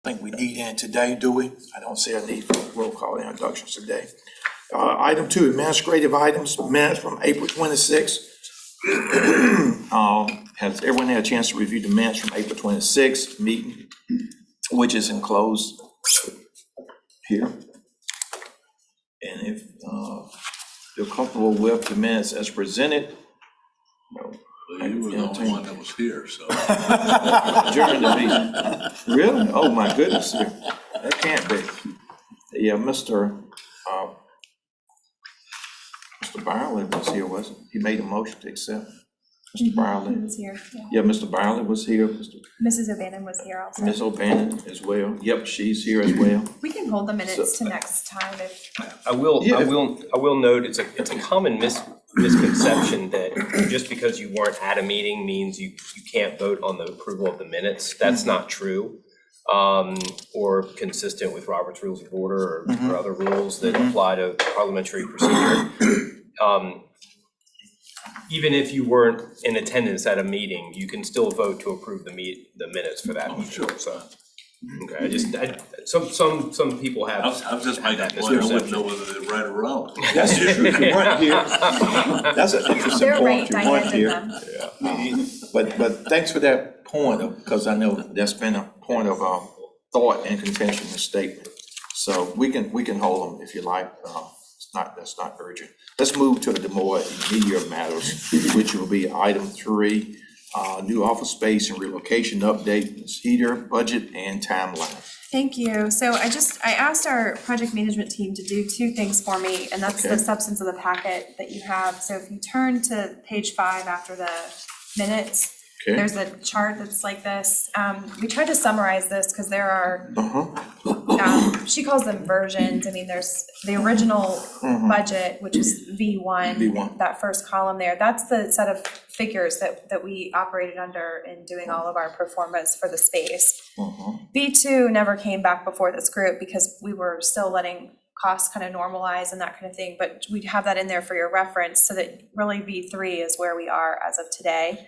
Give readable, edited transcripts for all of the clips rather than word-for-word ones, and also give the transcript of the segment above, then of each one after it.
think we need in today, do we? I don't see a need for roll call introductions today. Item 2, administrative items, minutes from April 26th. Has everyone had a chance to review the minutes from April 26th meeting, which is enclosed here? And if you're comfortable with the minutes as presented, Well, you were the only one that was here, so. during the meeting. Really? Oh, my goodness. That can't be. Yeah, Mr. Byerly was here, wasn't he? He made a motion to accept. Mr. Byerly. He was here, yeah. Yeah, Mr. Byerly was here. Mrs. O'Bannon was here also. Ms. O'Bannon as well. Yep, she's here as well. We can hold the minutes to next time if. I will note, it's a common misconception that just because you weren't at a meeting means you can't vote on the approval of the minutes. That's not true. Or consistent with Robert's Rules of Order or other rules that apply to parliamentary procedure. Even if you weren't in attendance at a meeting, you can still vote to approve the minutes for that meeting. Sure. So, okay, some people have. I was just making that that point, I wouldn't misperception. know whether they're right or wrong. That's true. You weren't here. That's an interesting They're right, point. You weren't Diane did here. them. But thanks for that point, because I know that's been a point of thought and contention in the statement. So we can hold them if you like. That's not urgent. Let's move to the more immediate matters, which will be item 3, new office space and relocation update, Ms. Heater, budget and timeline. Thank you. So I asked our project management team to do 2 things for me, and that's Okay. the substance of the packet that you have. So if you turn to page 5 after the minutes, Okay. there's a chart that's like this. We tried to summarize this because there are, she calls them versions. I mean, there's the original budget, which is V1, V1. that first column there. That's the set of figures that we operated under in doing all of our performance for the space. V2 never came back before this group because we were still letting costs kind of normalize and that kind of thing, but we'd have that in there for your reference so that really V3 is where we are as of today.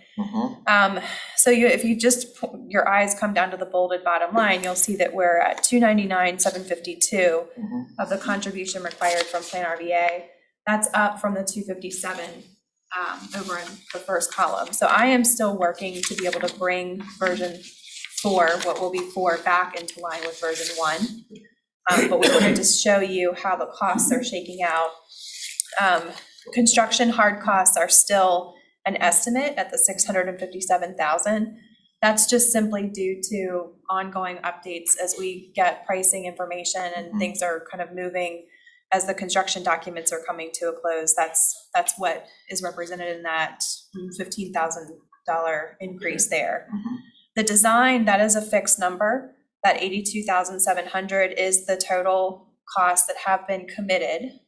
So if you just, your eyes come down to the bolded bottom line, you'll see that we're at 299,752 of the contribution required from PlanRVA. That's up from the 257 over in the first column. So I am still working to be able to bring version 4, what will be 4, back into line with version 1. But we wanted to show you how the costs are shaking out. Construction hard costs are still an estimate at the 657,000. That's just simply due to ongoing updates as we get pricing information and things are kind of moving as the construction documents are coming to a close. That's what is represented in that $15,000 increase there. The design, that is a fixed number. That 82,700 is the total costs that have been committed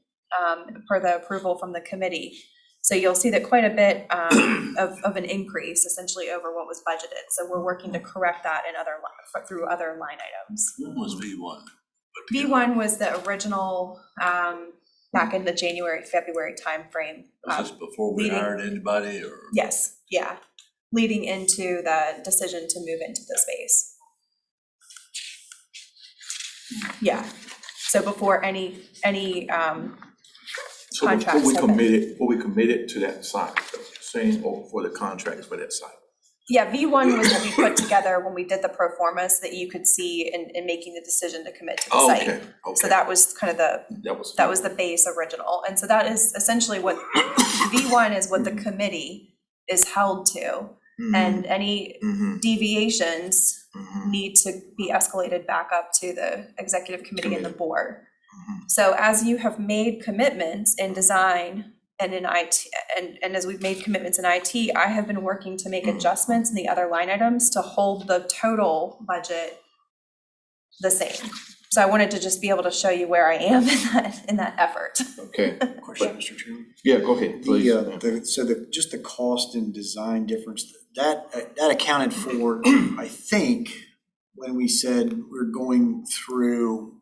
per the approval from the committee. So you'll see that quite a bit of an increase essentially over what was budgeted. So we're working to correct that in through other line items. What was V1? V1 was the original back in the January, February timeframe. Was this before we hired anybody or? Yes, yeah, leading into the decision to move into the space. Yeah, so before any So contracts before have been. we committed to that site, saying, or for the contracts for that site. Yeah, V1 was what we put together when we did the pro forma so that you could see in making the decision to commit to the site. Okay. So that was kind of That was the base original. And so that is essentially what V1 is, what the committee is held to. And any deviations need to be escalated back up to the executive committee and the board. So as you have made commitments in design and in IT, and as we've made commitments in IT, I have been working to make adjustments in the other line items to hold the total budget the same. So I wanted to just be able to show you where I am in that effort. Okay. Question, Mr. Chairman? Yeah, go ahead, please. Just the cost and design difference, that accounted for, I think, when we said we're going through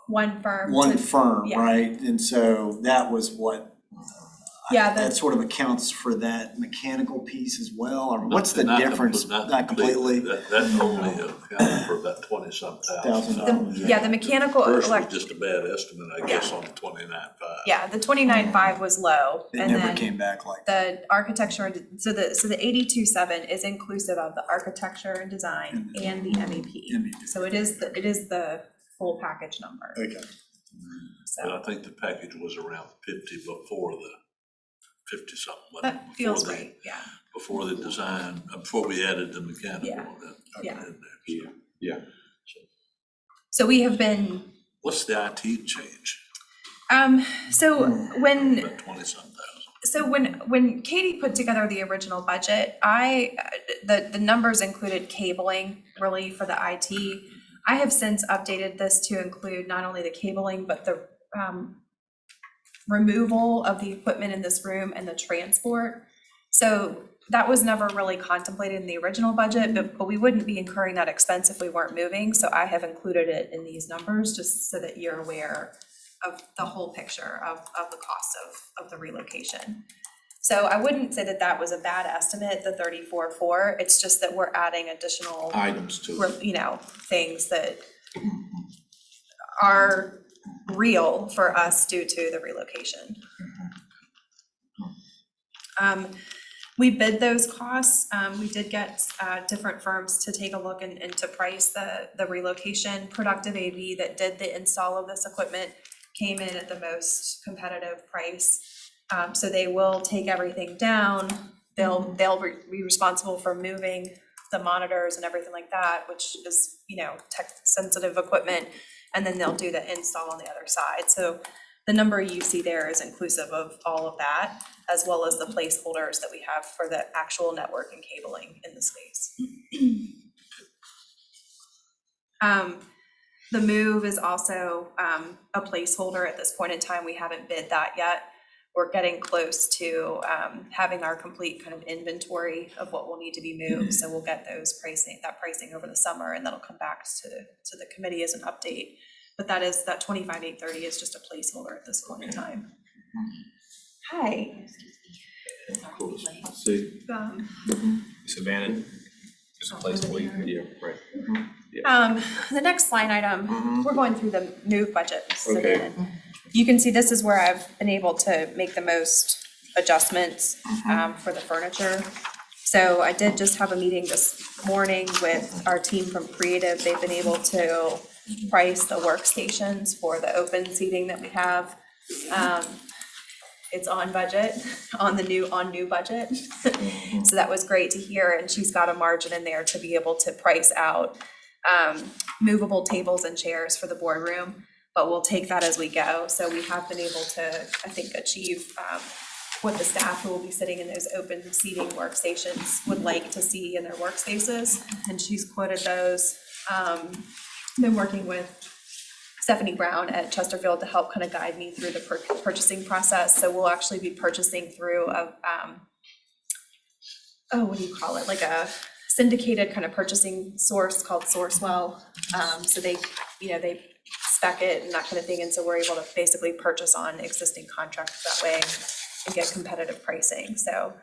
One firm. one firm, yeah. right? And so that was what Yeah, that sort of accounts for that mechanical piece as well, or what's the Not difference? Not completely. That only accounted for about 20-some thousand dollars. The mechanical First was just a bad estimate, I guess, on the 29.5. Yeah, the 29.5 was low, It and never then came back like. the architecture, so the 82.7 is inclusive of the architecture and design and the MEP. So it is the full package number, Okay. But I so think the package was around 50 before the 50-something. that feels right, yeah. Before the design, before we added the mechanical. Yeah. that- Yeah. in there. Yeah. So we have been, What's the IT change? so when, About 20-some thousand. so when Katie put together the original budget, the numbers included cabling really for the IT. I have since updated this to include not only the cabling, but the removal of the equipment in this room and the transport. So that was never really contemplated in the original budget, but we wouldn't be incurring that expense if we weren't moving. So I have included it in these numbers just so that you're aware of the whole picture of the cost of the relocation. So I wouldn't say that that was a bad estimate, the 34.4. It's just that we're adding additional Items to it. Things that are real for us due to the relocation. We bid those costs. We did get different firms to take a look and to price the relocation. Productive AV that did the install of this equipment came in at the most competitive price. So they will take everything down. They'll be responsible for moving the monitors and everything like that, which is, tech sensitive equipment. And then they'll do the install on the other side. So the number you see there is inclusive of all of that, as well as the placeholders that we have for the actual network and cabling in the space. The move is also a placeholder at this point in time. We haven't bid that yet. We're getting close to having our complete kind of inventory of what will need to be moved. So we'll get that pricing over the summer, and that'll come back to the committee as an update. But that 25,830 is just a placeholder at this point in time. Hi. See, Savannah, just a place to leave. yeah, right. The next line item, we're going through the move budget. So Okay. then you can see this is where I've been able to make the most adjustments for the furniture. So I did just have a meeting this morning with our team from Creative. They've been able to price the workstations for the open seating that we have. It's on budget, on new budget. So that was great to hear, and she's got a margin in there to be able to price out movable tables and chairs for the boardroom, but we'll take that as we go. So we have been able to, I think, achieve what the staff who will be sitting in those open seating workstations would like to see in their workspaces, and she's quoted those. Been working with Stephanie Brown at Chesterfield to help kind of guide me through the purchasing process. So we'll actually be purchasing through what do you call it? Like a syndicated kind of purchasing source called Sourcewell. So they spec it and that kind of thing. And so we're able to basically purchase on existing contracts that way and get competitive pricing. So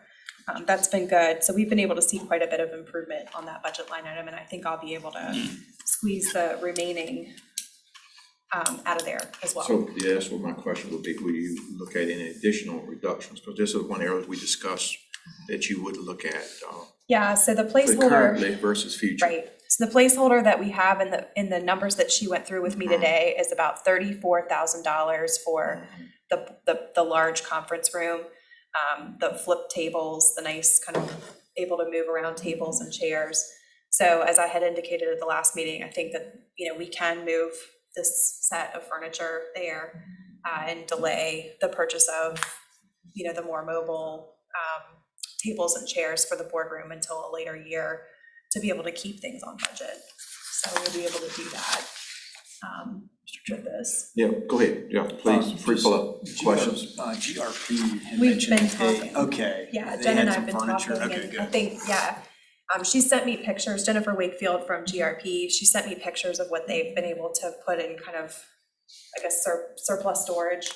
that's been good. So we've been able to see quite a bit of improvement on that budget line item, and I think I'll be able to squeeze the remaining out of there as well. So, yeah, that's what my question would be. Will you look at any additional reductions? Because this is one area we discussed that you would look at. Yeah, so the for placeholder, currently versus future. right. So the placeholder that we have in the numbers that she went through with me today is about $34,000 for the large conference room, the flip tables, the nice kind of able to move around tables and chairs. So as I had indicated at the last meeting, I think that, we can move this set of furniture there and delay the purchase of, the more mobile tables and chairs for the boardroom until a later year to be able to keep things on budget. So we'll be able to do that with this. Yeah, go ahead. Yeah, please, free pull up questions. GRP had We've mentioned been that they- talking. Okay. Yeah, they Jen had and I some have been furniture. talking, Okay, and good. I think, she sent me pictures, Jennifer Wakefield from GRP, she sent me pictures of what they've been able to put in kind of, I guess, surplus storage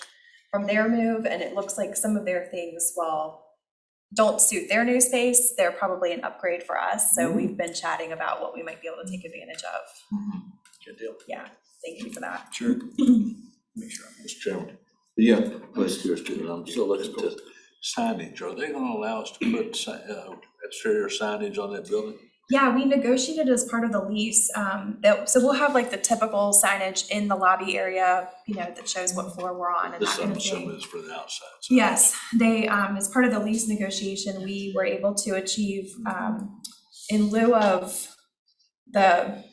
from their move, and it looks like some of their things, well, don't suit their new space. They're probably an upgrade for us, so we've been chatting about what we might be able to take advantage of. Good deal. Yeah, thank you for that. Sure. Make sure I'm. Mr. Chairman, Yeah, let's do it. I'm still looking at signage. Are they gonna allow us to put exterior signage on that building? Yeah, we negotiated as part of the lease, so we'll have like the typical signage in the lobby area, you know, that shows what floor we're on and that This kind I'm of thing. assuming is for the outside. signage. Yes, they, as part of the lease negotiation, we were able to achieve, in lieu of the,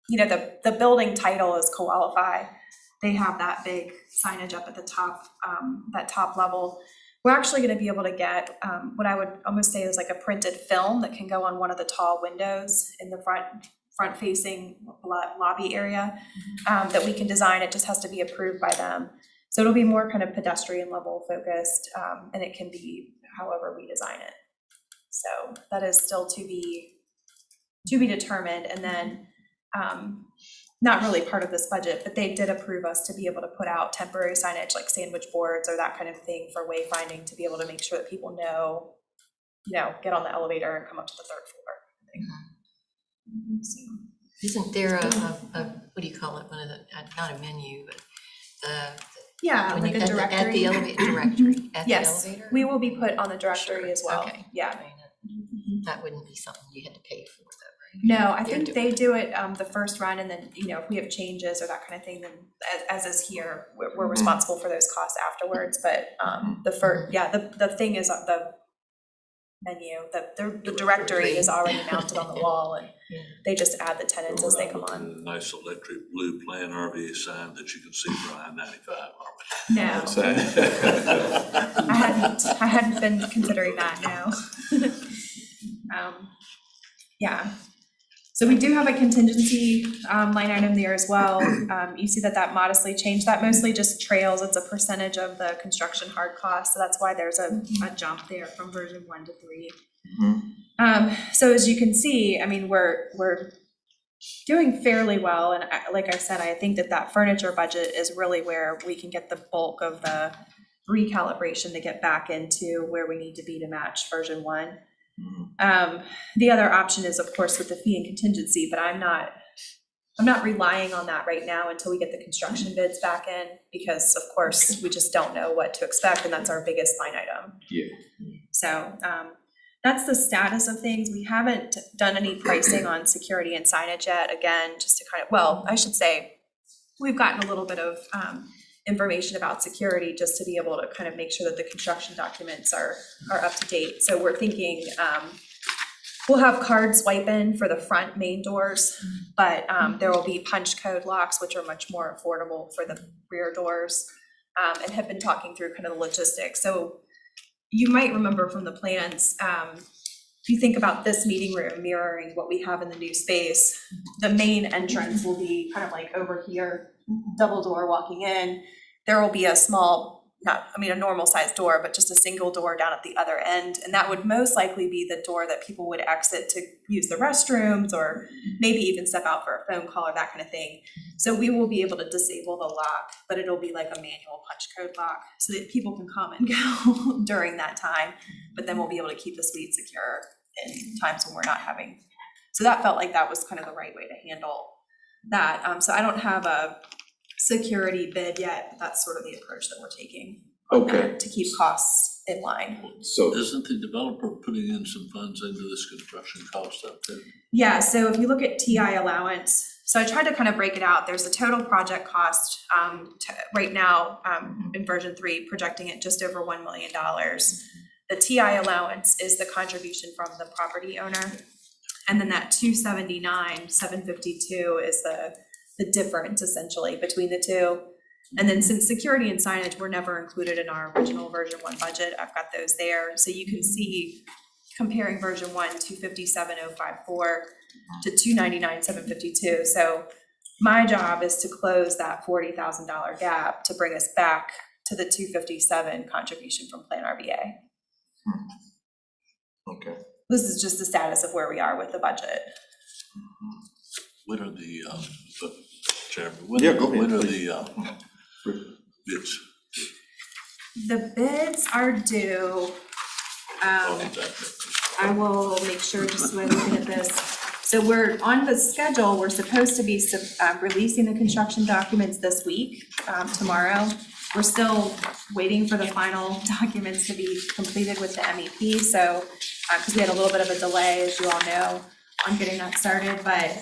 you know, the building title is Qualify. They have that big signage up at the top, that top level. We're actually gonna be able to get, what I would almost say is like a printed film that can go on one of the tall windows in the front facing lobby area, that we can design. It just has to be approved by them. So it'll be more kind of pedestrian level focused, and it can be however we design it. So that is still to be determined. And then, not really part of this budget, but they did approve us to be able to put out temporary signage like sandwich boards or that kind of thing for wayfinding, to be able to make sure that people know, you know, get on the elevator and come up to the third floor. So. Isn't there a what do you call it, one of the, not a menu, but Yeah, when like you- a directory. At the elevator, directory, at the Yes, elevator? we will be put on the directory Sure, as well. okay. Yeah. I mean, that wouldn't be something you had to pay for, though, right? No, I They're think they do it the first run, and then, you know, if we have changes or that kind of thing, then as is here, we're responsible for those costs afterwards. But the first, yeah, the thing is the menu, the directory is already mounted on the wall, and Yeah. they just add the tenants as they come on. A nice electric blue PlanRVA sign that you can see from I-95, aren't No, so, I hadn't been considering that, no. Yeah. So we do have a contingency line item there as well. You see that modestly changed. That mostly just trails. It's a percentage of the construction hard cost. So that's why there's a jump there from version 1 to 3. So as you can see, I mean, we're doing fairly well. And like I said, I think that furniture budget is really where we can get the bulk of the recalibration to get back into where we need to be to match version 1. The other option is, of course, with the fee and contingency, but I'm not relying on that right now until we get the construction bids back in, because of course we just don't know what to expect, and that's our biggest line item. yeah. So that's the status of things. We haven't done any pricing on security and signage yet. Again, just to kind of, well, I should say we've gotten a little bit of information about security just to be able to kind of make sure that the construction documents are up to date. So we're thinking we'll have card swipe in for the front main doors, but there will be punch code locks, which are much more affordable for the rear doors, and have been talking through kind of the logistics. So you might remember from the plans, if you think about this meeting room mirroring what we have in the new space, the main entrance will be kind of like over here, double door walking in. There will be a small, a normal sized door, but just a single door down at the other end. And that would most likely be the door that people would exit to use the restrooms, or maybe even step out for a phone call or that kind of thing. So we will be able to disable the lock, but it'll be like a manual punch code lock so that people can come and go during that time. But then we'll be able to keep the suite secure in times when we're not having. So that felt like that was kind of the right way to handle that. So I don't have a security bid yet, but that's sort of the approach that we're taking. Okay. To keep costs in line. So, Isn't the developer putting in some funds into this construction cost up there? Yeah, so if you look at TI allowance, so I tried to kind of break it out. There's a total project cost right now in version 3, projecting it just over $1 million. The TI allowance is the contribution from the property owner. And then that $279,752 is the difference essentially between the two. And then since security and signage were never included in our original version 1 budget, I've got those there. So you can see comparing version 1, $257,054 to $299,752. So my job is to close that $40,000 gap to bring us back to the $257 contribution from PlanRVA. okay. This is just the status of where we are with the budget. When are the, Chairman, Yeah, go ahead, when are please. the bids? The bids are due, I will make sure, just so I'm looking at this. So we're on the schedule, we're supposed to be releasing the construction documents this week, tomorrow. We're still waiting for the final documents to be completed with the MEP, so, because we had a little bit of a delay, as you all know, on getting that started, but,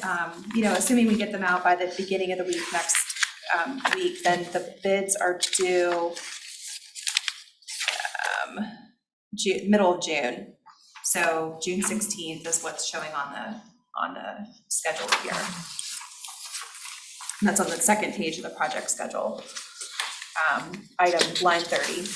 you know, assuming we get them out by the beginning of the week next week, then the bids are due middle of June. So June 16th is what's showing on the schedule here. And that's on the second page of the project schedule. Item line 30.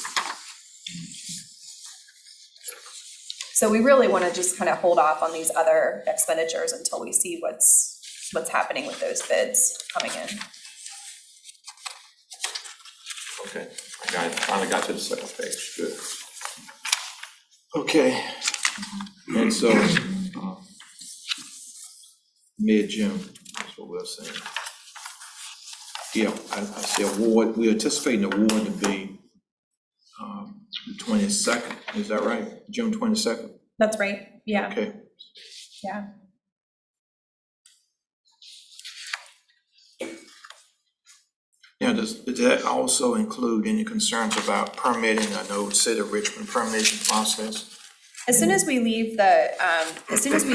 So we really want to just kind of hold off on these other expenditures until we see what's happening with those bids coming in. Okay, I got it, finally got to the second page, good. Okay, and so, mid-June, that's what we're saying. Yeah, I see award, we're anticipating the award to be, the 22nd, is that right? June 22nd? That's right, yeah, Okay, yeah. now, does that also include any concerns about permitting? I know City of Richmond permitting process. As soon as we leave the, as soon as we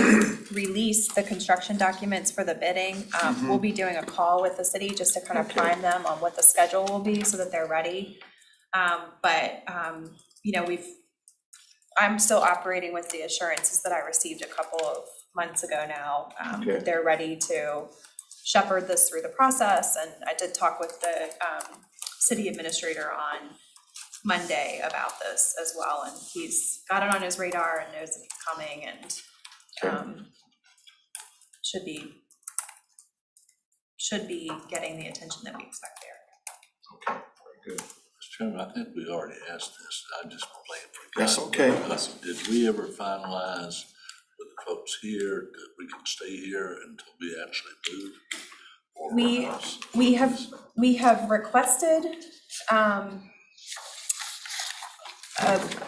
release the construction documents for the bidding, we'll be doing a call with the city just to kind of prime them on what the schedule will be so that they're ready. You know, I'm still operating with the assurances that I received a couple of months ago now. Okay. They're ready to shepherd this through the process, and I did talk with the city administrator on Monday about this as well, and he's got it on his radar and knows that it's coming, and should be getting the attention that we expect there. Okay, very good. Mr. Chairman, I think we already asked this, I just plain forgot. That's okay. Did we ever finalize with the folks here that we can stay here until we actually move? Or We have requested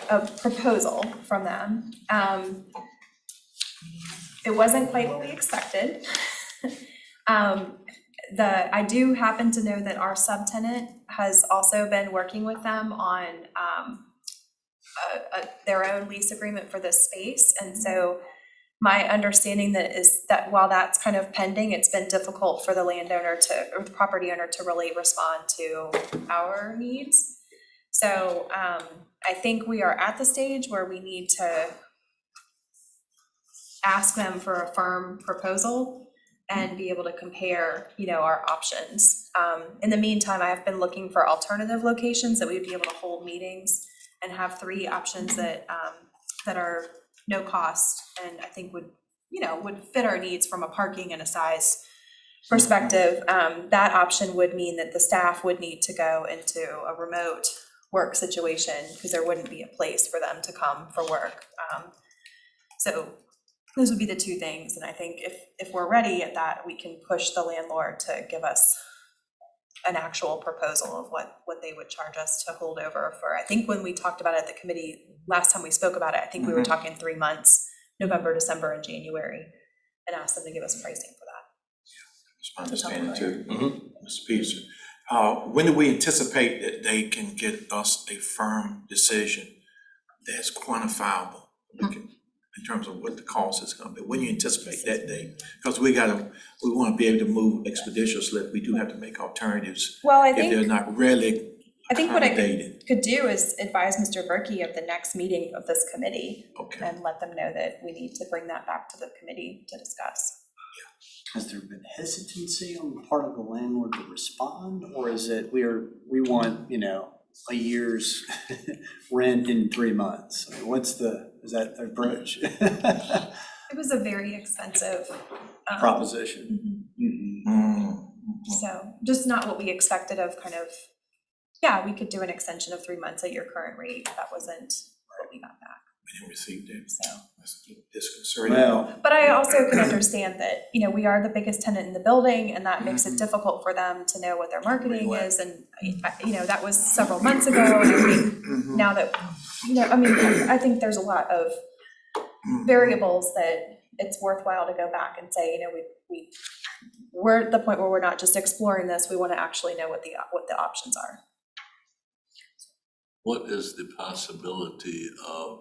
a proposal from them. It wasn't quite what we expected. I do happen to know that our subtenant has also been working with them on their own lease agreement for this space, and so my understanding is that while that's kind of pending, it's been difficult for the landowner or the property owner to really respond to our needs. So I think we are at the stage where we need to ask them for a firm proposal and be able to compare, you know, our options. In the meantime, I have been looking for alternative locations that we'd be able to hold meetings and have 3 options that are no cost, and I think would fit our needs from a parking and a size perspective. That option would mean that the staff would need to go into a remote work situation because there wouldn't be a place for them to come for work. So those would be the 2 things, and I think if we're ready at that, we can push the landlord to give us an actual proposal of what they would charge us to hold over for. I think when we talked about it at the committee, last time we spoke about it, I think we were talking 3 months, November, December, and January, and asked them to give us pricing for that. That's my understanding too, Mr. Peterson. When do we anticipate that they can get us a firm decision that's quantifiable? In terms of what the cost is gonna be, when you anticipate that date? Because we wanna be able to move expeditiously, if we do have to make alternatives. Well, I If they're think not really what I accommodated. could do is advise Mr. Berkey of the next meeting of this committee Okay, and let them know that we need to bring that back to the committee to discuss. Has there been hesitancy on the part of the landlord to respond, or is it we want, you know, a year's rent in 3 months? I mean, is that the approach? It was a very expensive Proposition. So just not what we expected of kind of, we could do an extension of 3 months at your current rate. That wasn't what we got back. Didn't receive that. so. That's disconcerting. Well, But I also can understand that, you know, we are the biggest tenant in the building, and that makes it difficult for them to know what their marketing is, and, you know, that was several months ago, and I think now that, you know, I mean, I think there's a lot of variables that it's worthwhile to go back and say, you know, we're at the point where we're not just exploring this, we want to actually know what the options are. What is the possibility of,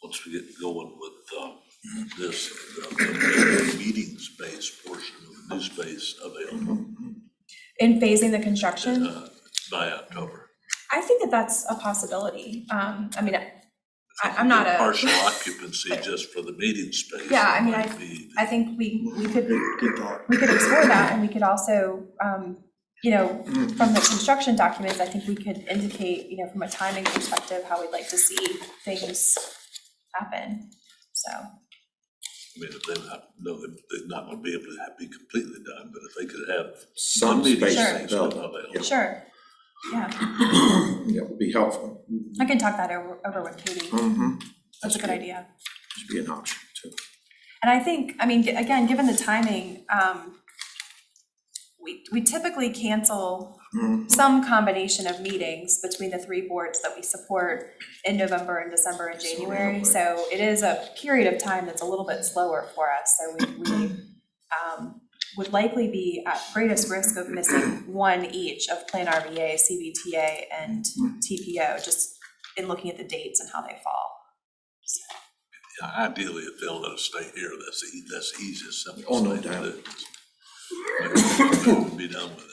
once we get going with this, the meeting space portion of the new space available In phasing the construction, by October? I think that that's a possibility. I mean, I'm not a. Partial occupancy just for the meeting space. Yeah, I mean, might be- I think we could, good thought. we could explore that, and we could also, you know, from the construction documents, I think we could indicate, you know, from a timing perspective, how we'd like to see things happen, so. I mean, if they're not gonna be able to be completely done, but if they could have Some meeting space space available. available. Sure, yeah, That would be helpful. I can talk that over with Katie, that's a good idea. Should be an option too. And I think, I mean, again, given the timing, we typically cancel some combination of meetings between the three boards that we support in November and December and January. So it is a period of time that's a little bit slower for us. So we would likely be at greatest risk of missing one each of PlanRVA, CBTA, and TPO, just in looking at the dates and how they fall. Yeah, ideally, if they'll let us stay here, that's the easiest, Oh, no simplest thing to doubt. do. Be done with it.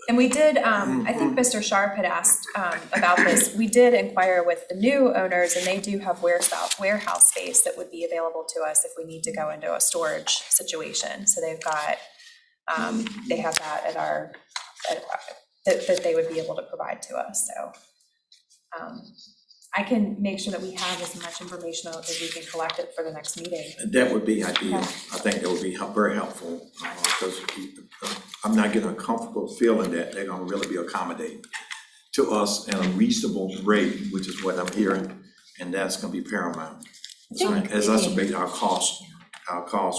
And we did, I think Mr. Sharp had asked about this. We did inquire with the new owners, and they do have warehouse space that would be available to us if we need to go into a storage situation. So they've got, they have that at our, that they would be able to provide to us, so. I can make sure that we have as much information as we can collect it for the next meeting. That would be ideal. Okay. I think that would be very helpful, because I'm not getting a comfortable feeling that they're gonna really be accommodating to us at a reasonable rate, which is what I'm hearing, and that's gonna be paramount. So as us abate our costs,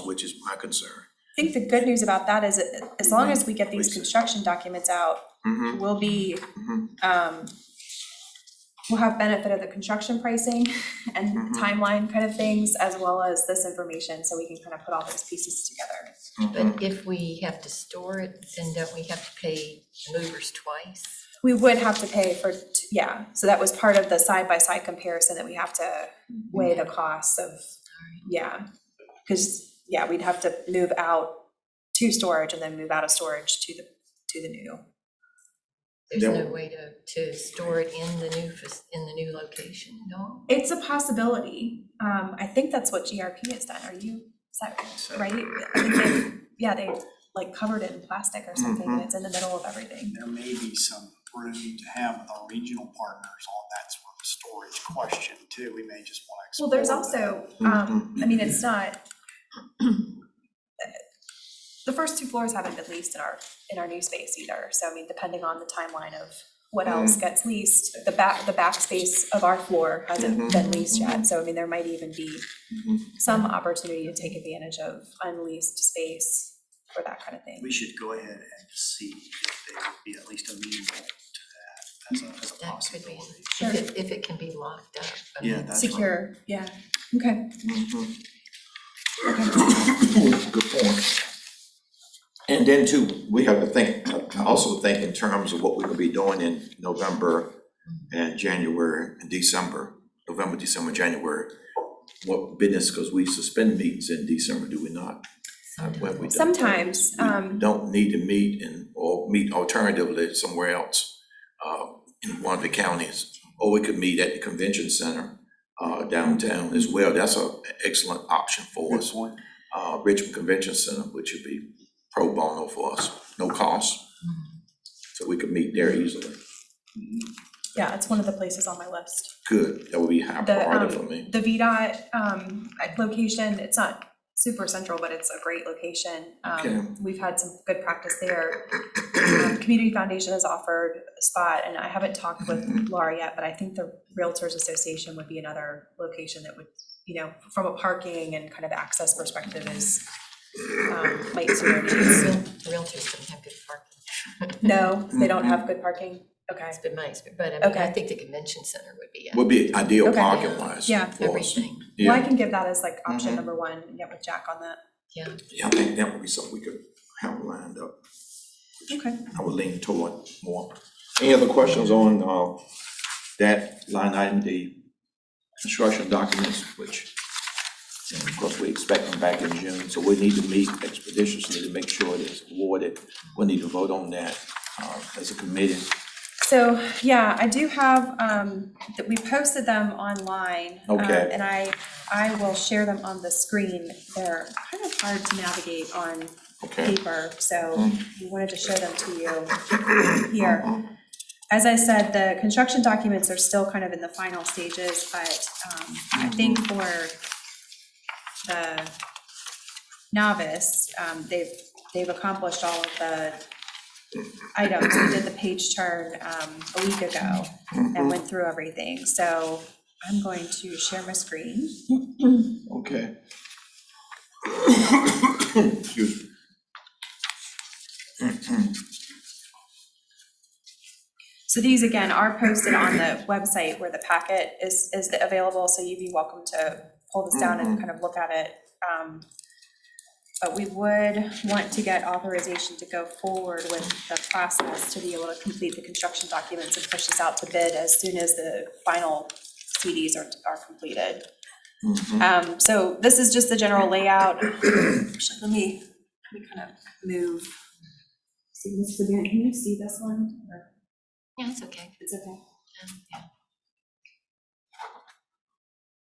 which is my concern. I think the good news about that is that as long as we get these construction documents out, we'll be, we'll have benefit of the construction pricing and timeline kind of things, as well as this information, so we can kind of put all those pieces together. But if we have to store it, then don't we have to pay the movers twice? We would have to pay for, yeah, so that was part of the side-by-side comparison, that we have to weigh the costs of, yeah. Because, yeah, we'd have to move out to storage and then move out of storage to the new. There's Yeah. no way to store it in the new location, no? It's a possibility. I think that's what GRP has done. Is that right? I think they like covered it in plastic or something, and it's in the middle of everything. There may be some room to have with our regional partners on that sort of storage question too. We may just want to Well, explore there's that. also, I mean, it's not, the first two floors haven't been leased in our new space either. So I mean, depending on the timeline of what else gets leased, the back space of our floor hasn't been leased yet. So I mean, there might even be some opportunity to take advantage of unleased space for that kind of thing. We should go ahead and see if they would be at least amenable to that as a That could be, possibility. Sure. if it can be locked up. I Yeah, mean, that's right. Secure, yeah, okay. Good point. And then too, we have to think, I also think in terms of what we're gonna be doing in November and January and December, November, December, January. What business, because we suspend meetings in December, do we not? When we don't. Sometimes, We don't need to meet or meet alternatively somewhere else, in one of the counties. Or we could meet at the convention center, downtown as well. That's an excellent option for Good us. point. Richmond Convention Center, which would be pro bono for us, no cost. So we could meet there easily. yeah, it's one of the places on my list. Good, that would be high The, priority for me. the VDOT, location, it's not super central, but it's a great location. Okay. We've had some good practice there. Community Foundation has offered a spot, and I haven't talked with Laura yet, but I think the Realtors Association would be another location that would, you know, from a parking and kind of access perspective is, might suit our needs. Realtors don't have good parking. No, they don't have good parking? Okay. It's been my experience, but I mean, I Okay. think the convention center would be. Would be ideal Okay. parking wise. Yeah. for us. Everything, Well, I Yeah, can give that as like option Mhm. number one and get with Jack on that. yeah. yeah, I think that would be something we could have lined up. Okay. I would lean toward more. Any other questions on, that line item, the construction documents, which, and of course, we expect them back in June, so we need to meet expeditiously to make sure it is awarded. We need to vote on that, as a committee. So, yeah, I do have, that we posted them online. Okay. And I will share them on the screen. They're kind of hard to navigate on Okay. paper, so we wanted to show them to you here. As I said, the construction documents are still kind of in the final stages, but I think for the novice, they've accomplished all of the items. We did the page turn a week ago and went through everything. So I'm going to share my screen. Okay. Excuse me. So these again are posted on the website where the packet is available, so you'd be welcome to pull this down and kind of look at it. But we would want to get authorization to go forward with the process to be able to complete the construction documents and push this out to bid as soon as the final CDs are completed. So this is just the general layout. Actually, let me kind of move. See this again, can you see this one? Or Yeah, it's okay. it's okay, Yeah.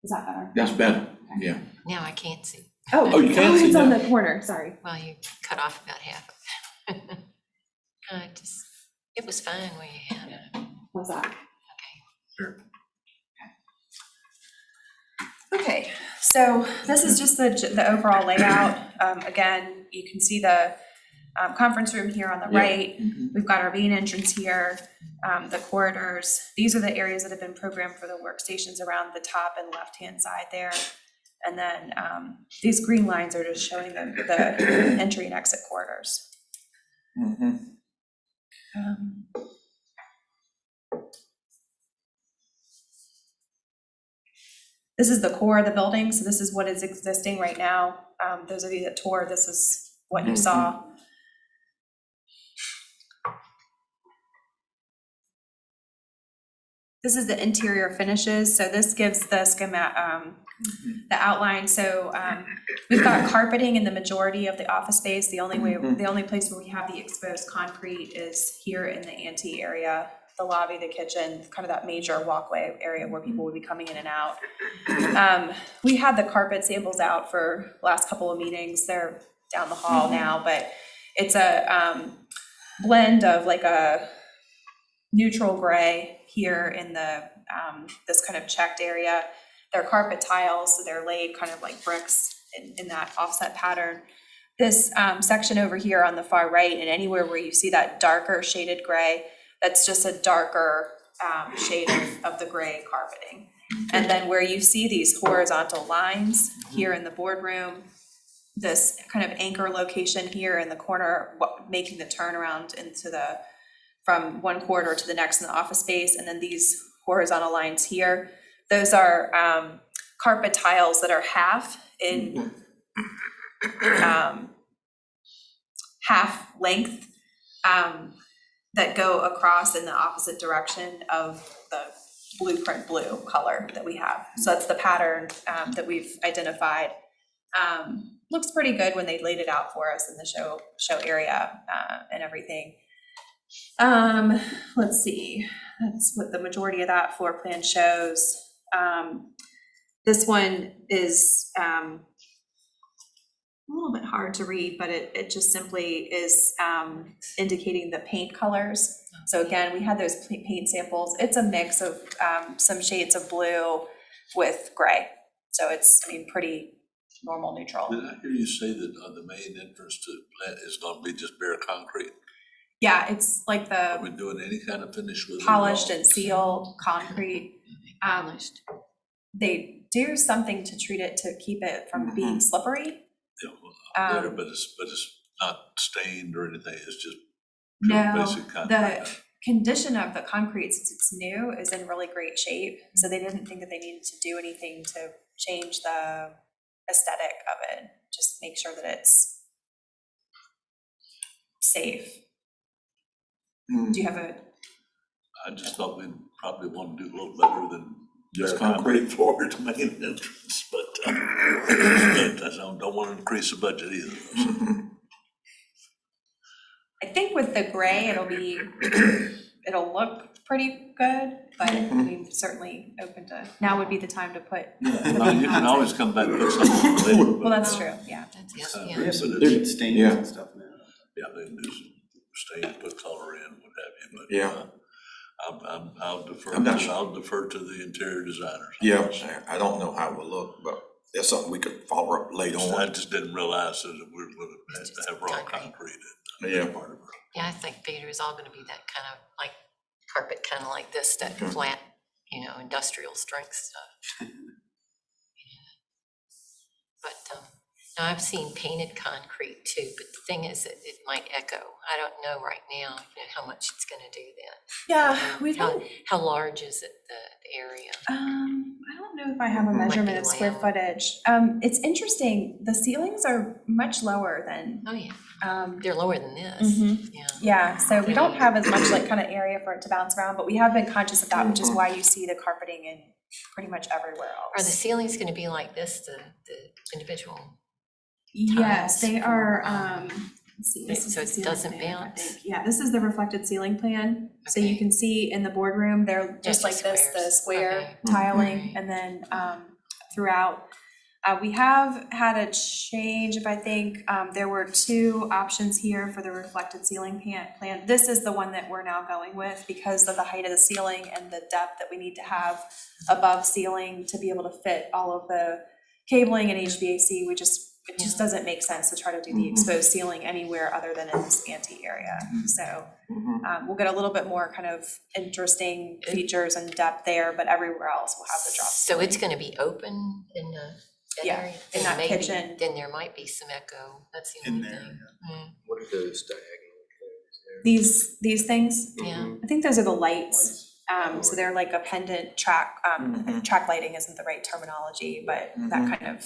is that better? That's better, yeah. Now I can't see. Oh, you can't see It's on that? the corner, sorry. Well, you cut off about half of it. It was fine where you had it. How's that? Okay. Okay, so this is just the overall layout. Again, you can see the conference room here on the Yeah. right. We've got our main entrance here, the corridors. These are the areas that have been programmed for the workstations around the top and left-hand side there. And then these green lines are just showing the entry and exit corridors. This is the core of the building, so this is what is existing right now. Those of you that toured, this is what you saw. This is the interior finishes, so this gives the the outline. So we've got carpeting in the majority of the office space. The only place where we have the exposed concrete is here in the ante area, the lobby, the kitchen, kind of that major walkway area where people would be coming in and out. We had the carpet samples out for last couple of meetings. They're down the hall now, but it's a blend of like a neutral gray here in the this kind of checked area. They're carpet tiles, so they're laid kind of like bricks in that offset pattern. This section over here on the far right, and anywhere where you see that darker shaded gray, that's just a darker shade of the gray carpeting. And then where you see these horizontal lines here in the boardroom, this kind of anchor location here in the corner, making the turnaround into from one corridor to the next in the office space, and then these horizontal lines here, those are carpet tiles that are half length that go across in the opposite direction of the blueprint blue color that we have. So that's the pattern that we've identified. Looks pretty good when they laid it out for us in the show area and everything. Let's see, that's what the majority of that floor plan shows. This one is a little bit hard to read, but it just simply is indicating the paint colors. So again, we had those paint samples. It's a mix of some shades of blue with gray. So it's, I mean, pretty normal neutral. Did I hear you say that the main entrance to the plant is gonna be just bare concrete? Yeah, it's like Are we the doing any kind of finish with it? at polished all? and sealed concrete. Polished. They do something to treat it to keep it from being slippery. Yeah, well, there, Um, but it's not stained or anything, it's just pure No, basic concrete. the condition of the concrete, since it's new, is in really great shape. So they didn't think that they needed to do anything to change the aesthetic of it. Just make sure that it's safe. Mm. Do you have a, I just thought we'd probably want to do a little better than Just bare concrete for its main entrance, but I don't want to increase the budget either. I think with the gray, it'll look pretty good, but I mean, certainly open to, now would be the time to put. No, you can always come back and put something later. Well, that's true, yeah. That's, Uh, yeah. We have some But good it's- stains yeah. and stuff now. Yeah, they can do some stain, put color in, what have you, but. Yeah. I'll defer, I'm not sure. I'll defer to the interior designers. Yeah, I don't know how it will look, but that's something we could follow up later I on. just didn't realize that we were gonna have to have raw Concrete. concrete Yeah. in part of it. Yeah, I think Peter is all gonna be that kind of like carpet, kind of like this, that Okay. flat, industrial strength stuff. Yeah. But, no, I've seen painted concrete too, but the thing is that it might echo. I don't know right now, how much it's gonna do that. Yeah, we've How, had, how large is it, the area? I don't know if I have a Might be measurement of square loud. footage. It's interesting, the ceilings are much lower than, Oh, yeah, um, they're lower than this, Mhm. yeah. yeah, so we don't have as much like kind of area for it to bounce around, but we have been conscious of that, which is why you see the carpeting in pretty much everywhere Are the else. ceilings gonna be like this, the individual? Yes, they tiles are, for, let's see, this is so the it ceiling doesn't plan, I bounce? think. Yeah, this is the reflected ceiling plan. So you Okay. can see in the boardroom, they're just like just this, the squares. square Okay. tiling, Alright. and then throughout. We have had a change, if I think, there were two options here for the reflected ceiling plan. This is the one that we're now going with because of the height of the ceiling and the depth that we need to have above ceiling to be able to fit all of the cabling and HVAC. It just doesn't make sense to try to do the exposed ceiling anywhere other than in this ante area. So we'll get a little bit more kind of interesting features and depth there, but everywhere else we'll have the drop So ceiling. it's gonna be open in that Yeah, area? in Then that maybe- kitchen. Then there might be some echo, that's the In only there, thing. What are those diagonal things there? These things, Yeah, I think those are the lights. So they're like a pendant track, track lighting isn't the right terminology, but that kind of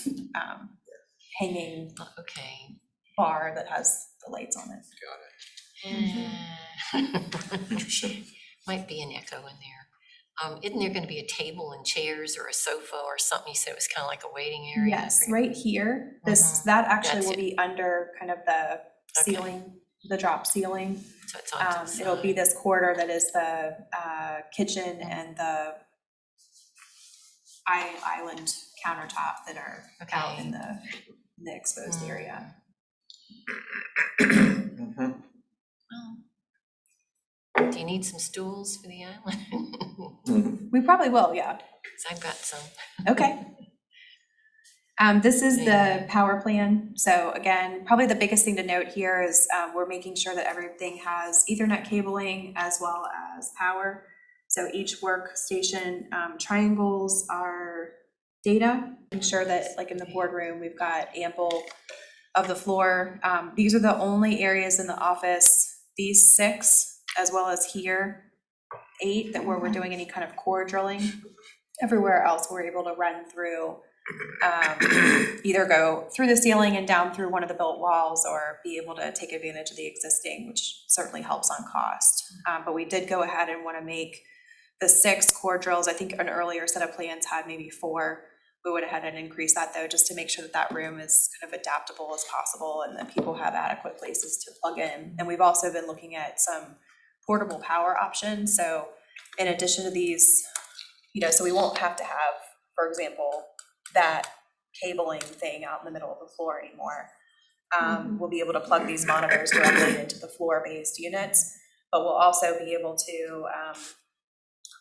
hanging okay. bar that has the lights on it. Interesting. Might be an echo in there. Isn't there gonna be a table and chairs or a sofa or something? You said it was kind of like a waiting area? Yes, for- right here, that actually That's will it. be under kind of the Okay. ceiling, the drop ceiling. So it's on to the It'll be side. this corridor that is the kitchen and the island countertop that are out Okay. in the exposed area. Mhm. Oh. Do you need some stools for the island? We probably will, yeah. 'Cause I've got some. Okay. This is the power plan. So again, probably the biggest thing to note here is we're making sure that everything has Ethernet cabling as well as power. So each workstation triangles our data, make sure that like in the boardroom, we've got ample of the floor. These are the only areas in the office, these 6, as well as here, 8, that where we're doing any kind of core drilling. Everywhere else, we're able to run through, either go through the ceiling and down through one of the built walls or be able to take advantage of the existing, which certainly helps on cost. But we did go ahead and want to make the 6 core drills. I think an earlier set of plans had maybe 4. We would have had to increase that though, just to make sure that that room is kind of adaptable as possible and that people have adequate places to plug in. And we've also been looking at some portable power options. So in addition to these, so we won't have to have, for example, that cabling thing out in the middle of the floor anymore. We'll be able to plug these monitors directly into the floor-based units, but we'll also be able to,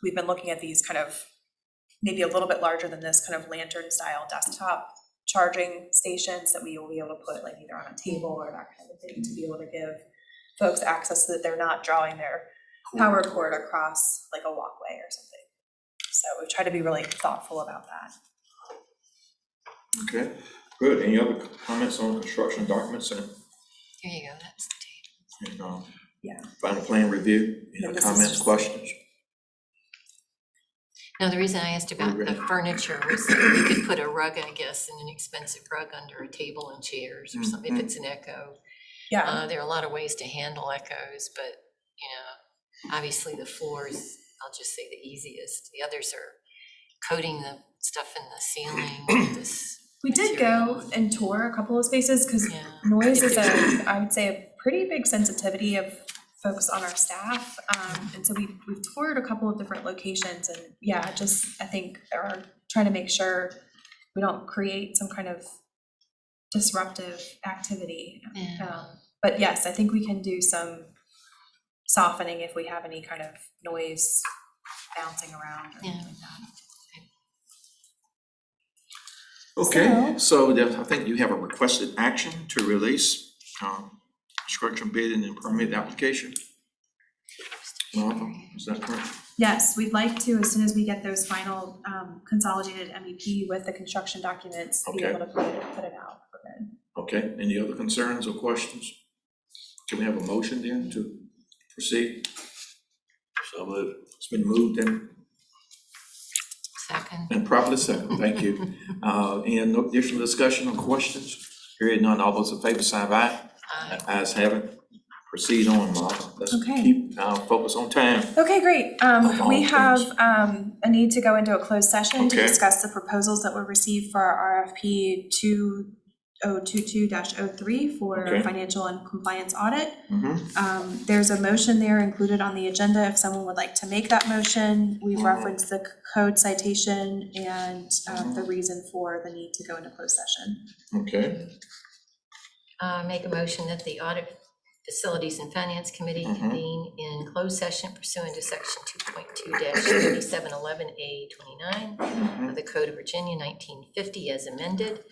we've been looking at these kind of maybe a little bit larger than this kind of lantern style desktop charging stations that we will be able to put like either on a table or that kind of thing to be able to give folks access so that they're not drawing their power cord across like a walkway or something. So we try to be really thoughtful about that. Okay, good. Any other comments on construction documents and Here you go, that's the table. Yeah. final plan review? Yeah, Any this is comments, just- questions? Now, the reason I asked about the furniture was that we could put a rug, I guess, and an expensive rug under a table and chairs or something, if it's an echo. Yeah, There are a lot of ways to handle echoes, but, you know, obviously the floors, I'll just say the easiest. The others are coating the stuff in the ceiling with this. we did material. go and tour a couple of spaces because Yeah. noise is I would say a pretty big sensitivity of folks on our staff. And so we've toured a couple of different locations and yeah, just I think are trying to make sure we don't create some kind of disruptive activity. Yeah. But yes, I think we can do some softening if we have any kind of noise bouncing around or anything like that. Okay, so I think you have a requested action to release construction bidding and permit application. Martha, is that correct? Yes, we'd like to, as soon as we get those final consolidated MEP with the construction documents, be Okay. able to put it out for bid. Okay, any other concerns or questions? Can we have a motion then to proceed? So moved. It's been moved Second. and properly second, thank you. Any no additional discussion or questions? Hearing none, all those in favor sign of aye. Ayes have it. Proceed on, Martha. Let's Okay. keep our focus on time. Okay, great. Of all We have things. a need to go into a closed session to Okay. discuss the proposals that were received for our RFP 2022-03 for Okay. financial and compliance audit. Mhm. There's a motion there included on the agenda if someone would like to make that motion. We've referenced the code citation and the reason for the need to go into closed session. Okay, Make a motion that the Audit Facilities and Finance Committee convene in closed session pursuant to section 2.2-3711A29 of the Code of Virginia 1950 as amended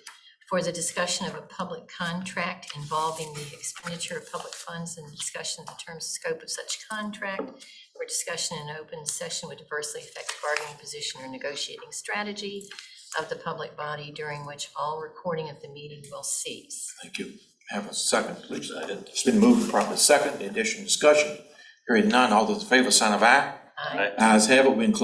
for the discussion of a public contract involving the expenditure of public funds and discussion of the terms and scope of such contract, where discussion in open session would adversely affect bargaining position or negotiating strategy of the public body, during which all recording of the meeting will cease. thank you. Have a second, please. It's been moved and properly second. Additional discussion. Hearing none, all those in favor sign of aye. Aye. Ayes have it, we